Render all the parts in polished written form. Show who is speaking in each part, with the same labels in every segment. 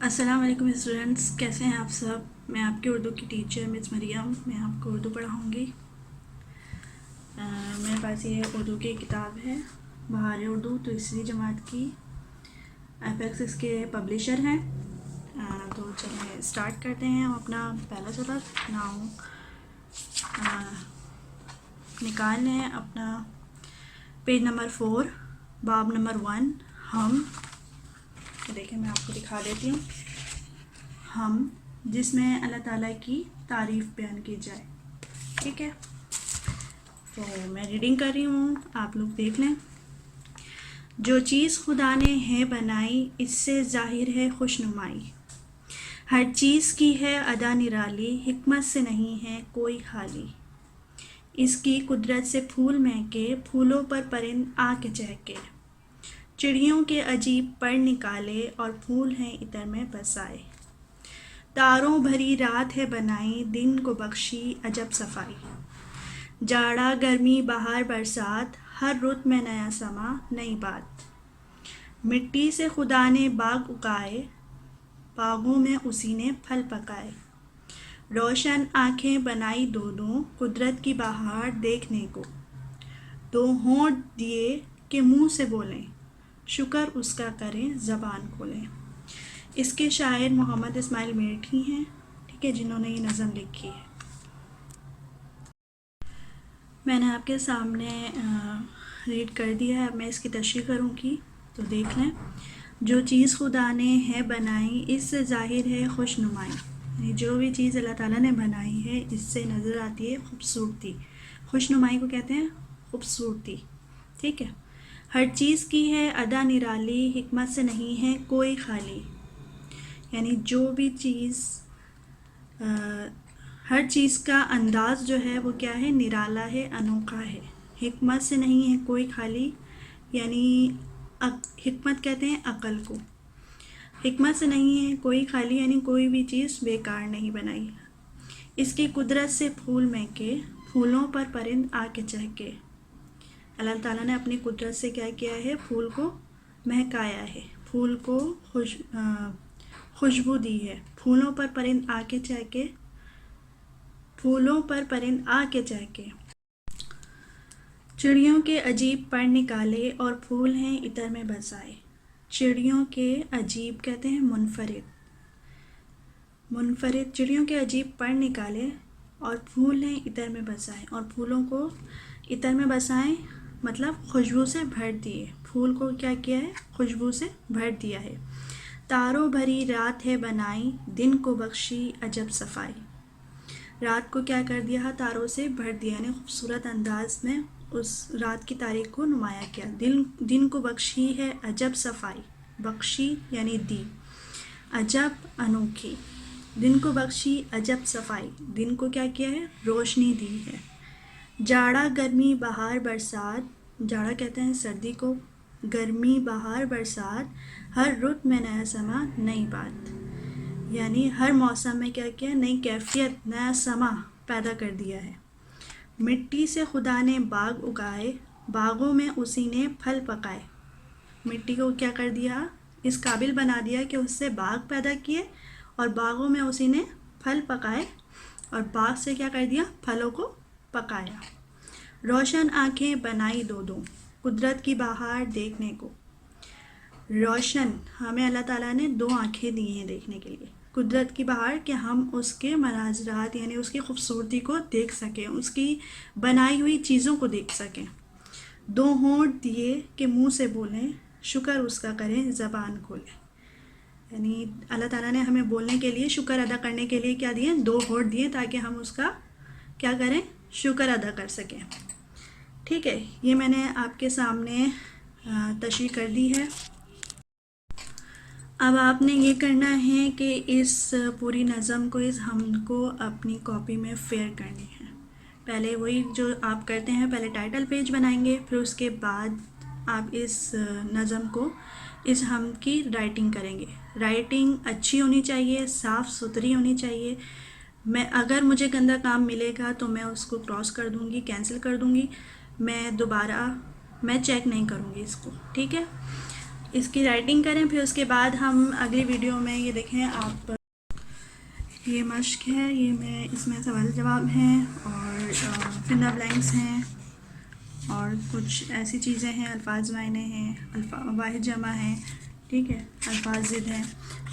Speaker 1: السلام علیکم اسٹوڈنٹس، کیسے ہیں آپ سب؟ میں آپ کی اردو کی ٹیچر مس مریم، میں آپ کو اردو پڑھاؤں گی۔ میرے پاس یہ اردو کی کتاب ہے، بہار اردو تیسری جماعت کی۔ ایپیکس اس کے پبلشر ہیں۔ تو چلیں اسٹارٹ کرتے ہیں ہم اپنا پہلا سبق۔ ناؤ نکال لیں اپنا پیج نمبر 4، باب نمبر 1، ہم۔ دیکھیں میں آپ کو دکھا دیتی ہوں۔ ہم، جس میں اللہ تعالیٰ کی تعریف بیان کی جائے، ٹھیک ہے؟ تو میں ریڈنگ کر رہی ہوں، آپ لوگ دیکھ لیں۔ جو چیز خدا نے ہے بنائی، اس سے ظاہر ہے خوش نمائی۔ ہر چیز کی ہے ادا نرالی، حکمت سے نہیں ہے کوئی خالی۔ اس کی قدرت سے پھول مہکے، پھولوں پر پرند آ کے چہکے۔ چڑیوں کے عجیب پر نکالے، اور پھول ہیں عطر میں بسائے۔ تاروں بھری رات ہے بنائی، دن کو بخشی عجب صفائی۔ جاڑا گرمی بہار برسات، ہر رت میں نیا سما نئی بات۔ مٹی سے خدا نے باغ اگائے، باغوں میں اسی نے پھل پکائے۔ روشن آنکھیں بنائی دو دو، قدرت کی بہار دیکھنے کو۔ دو ہونٹ دیے کہ منہ سے بولیں، شکر اس کا کریں زبان کھولیں۔ اس کے شاعر محمد اسماعیل میٹھی ہیں، ٹھیک ہے، جنہوں نے یہ نظم لکھی ہے۔ میں نے آپ کے سامنے ریڈ کر دیا ہے، اب میں اس کی تشریح کروں گی، تو دیکھ لیں۔ جو چیز خدا نے ہے بنائی، اس سے ظاہر ہے خوش نمائی۔ یعنی جو بھی چیز اللہ تعالیٰ نے بنائی ہے، اس سے نظر آتی ہے خوبصورتی۔ خوش نمائی کو کہتے ہیں خوبصورتی، ٹھیک ہے۔ ہر چیز کی ہے ادا نرالی، حکمت سے نہیں ہے کوئی خالی۔ یعنی جو بھی چیز، ہر چیز کا انداز جو ہے وہ کیا ہے؟ نرالا ہے، انوکھا ہے۔ حکمت سے نہیں ہے کوئی خالی، یعنی حکمت کہتے ہیں عقل کو۔ حکمت سے نہیں ہے کوئی خالی، یعنی کوئی بھی چیز بیکار نہیں بنائی۔ اس کی قدرت سے پھول مہکے، پھولوں پر پرند آ کے چہکے۔ اللہ تعالیٰ نے اپنی قدرت سے کیا کیا ہے؟ پھول کو مہکایا ہے، پھول کو خوشبو دی ہے۔ پھولوں پر پرند آ کے چہکے، پھولوں پر پرند آ کے چہکے۔ چڑیوں کے عجیب پر نکالے، اور پھول ہیں عطر میں بسائے۔ چڑیوں کے عجیب کہتے ہیں منفرد، منفرد چڑیوں کے عجیب پر نکالے، اور پھول ہیں عطر میں بسائے۔ اور پھولوں کو عطر میں بسائیں مطلب خوشبو سے بھر دیے، پھول کو کیا کیا ہے؟ خوشبو سے بھر دیا ہے۔ تاروں بھری رات ہے بنائی، دن کو بخشی عجب صفائی۔ رات کو کیا کر دیا؟ تاروں سے بھر دیا، یعنی خوبصورت انداز میں اس رات کی تاریخ کو نمایاں کیا۔ دن کو بخشی ہے عجب صفائی، بخشی یعنی دی، عجب انوکھی۔ دن کو بخشی عجب صفائی، دن کو کیا کیا ہے؟ روشنی دی ہے۔ جاڑا گرمی بہار برسات، جاڑا کہتے ہیں سردی کو، گرمی بہار برسات، ہر رت میں نیا سما نئی بات۔ یعنی ہر موسم میں کیا کیا؟ نئی کیفیت، نیا سما پیدا کر دیا ہے۔ مٹی سے خدا نے باغ اگائے، باغوں میں اسی نے پھل پکائے۔ مٹی کو کیا کر دیا؟ اس قابل بنا دیا کہ اس سے باغ پیدا کیے، اور باغوں میں اسی نے پھل پکائے، اور باغ سے کیا کر دیا؟ پھلوں کو پکایا۔ روشن آنکھیں بنائی دو دو، قدرت کی بہار دیکھنے کو۔ روشن، ہمیں اللہ تعالیٰ نے دو آنکھیں دی ہیں دیکھنے کے لیے، قدرت کی بہار، کہ ہم اس کے مناظرات یعنی اس کی خوبصورتی کو دیکھ سکیں، اس کی بنائی ہوئی چیزوں کو دیکھ سکیں۔ دو ہونٹ دیے کہ منہ سے بولیں، شکر اس کا کریں زبان کھولیں۔ یعنی اللہ تعالیٰ نے ہمیں بولنے کے لیے، شکر ادا کرنے کے لیے کیا دیے؟ دو ہونٹ دیے، تاکہ ہم اس کا کیا کریں؟ شکر ادا کر سکیں، ٹھیک ہے۔ یہ میں نے آپ کے سامنے تشریح کر دی ہے۔ اب آپ نے یہ کرنا ہے کہ اس پوری نظم کو، اس حمد کو اپنی کاپی میں فیئر کرنی ہے۔ پہلے وہی جو آپ کرتے ہیں، پہلے ٹائٹل پیج بنائیں گے، پھر اس کے بعد آپ اس نظم کو، اس حمد کی رائٹنگ کریں گے۔ رائٹنگ اچھی ہونی چاہیے، صاف ستھری ہونی چاہیے۔ اگر مجھے گندا کام ملے گا تو میں اس کو کراس کر دوں گی، کینسل کر دوں گی، میں دوبارہ چیک نہیں کروں گی اس کو، ٹھیک ہے۔ اس کی رائٹنگ کریں. پھر اس کے بعد ہم اگلی ویڈیو میں یہ دیکھیں آپ، یہ مشق ہے، یہ میں اس میں سوال جواب ہیں اور فنر بلینکس ہیں اور کچھ ایسی چیزیں ہیں، الفاظ معنی ہیں، واحد جمع ہیں، ٹھیک ہے، الفاظ ضد ہیں.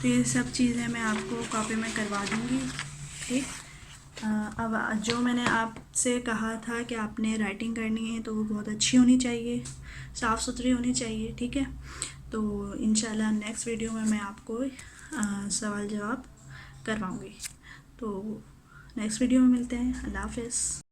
Speaker 1: تو یہ سب چیزیں میں آپ کو کاپی میں کروا دوں گی. ٹھیک. اب جو میں نے آپ سے کہا تھا کہ آپ نے رائٹنگ کرنی ہے تو وہ بہت اچھی ہونی چاہیے، صاف ستھری ہونی چاہیے. ٹھیک ہے. تو انشاءاللہ نیکسٹ ویڈیو میں آپ کو سوال جواب کرواؤں گی. تو نیکسٹ ویڈیو میں ملتے ہیں. اللہ حافظ.